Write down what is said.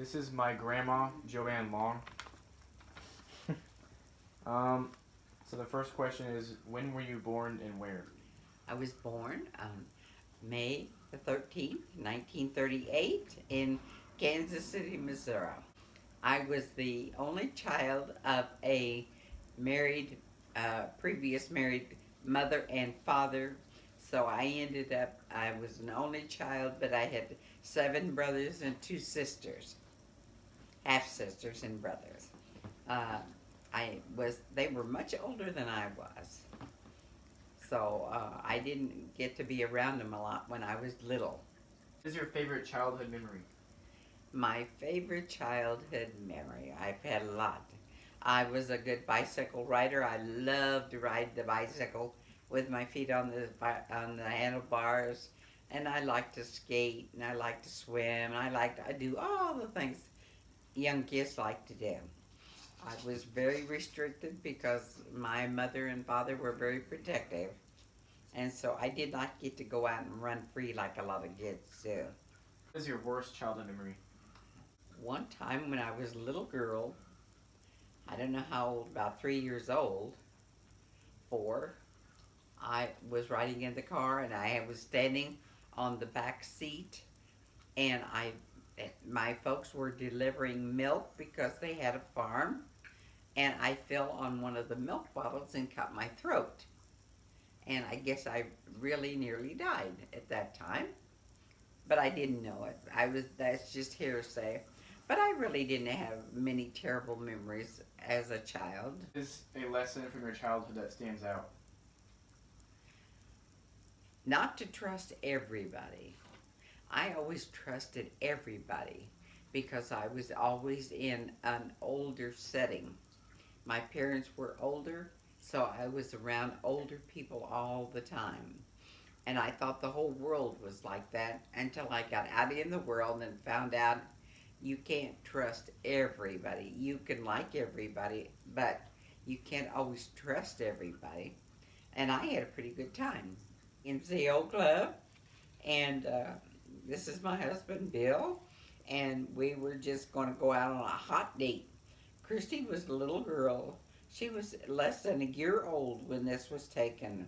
This is my grandma, Joanne Long. Um, so the first question is, when were you born and where? I was born on May the 13th, 1938, in Kansas City, Missouri. I was the only child of a married, previous married mother and father. So I was an only child, but I had 7 brothers and 2 sisters, half sisters and brothers. Uh, they were much older than I was. So I didn't get to be around them a lot when I was little. What is your favorite childhood memory? My favorite childhood memory, I've had a lot. I was a good bicycle rider. I loved to ride the bicycle with my feet on the handlebars, and I liked to skate, and I liked to swim, and I do all the things young kids like to do. I was very restricted because my mother and father were very protective, and so I did not get to go out and run free like a lot of kids do. What is your worst childhood memory? One time when I was a little girl, I don't know how old, about 3 years old, 4, I was riding in the car and I was standing on the back seat, and my folks were delivering milk because they had a farm, and I fell on one of the milk bottles and cut my throat. And I guess I really nearly died at that time, but I didn't know it. That's just hearsay. But I really didn't have many terrible memories as a child. What is a lesson from your childhood that stands out? Not to trust everybody. I always trusted everybody because I was always in an older setting. My parents were older, so I was around older people all the time. And I thought the whole world was like that until I got out in the world and found out you can't trust everybody. You can like everybody, but you can't always trust everybody. And I had a pretty good time in the old club, and this is my husband, Bill, and we were just going to go out on a hot date. Christy was a little girl. She was less than a year old when this was taken.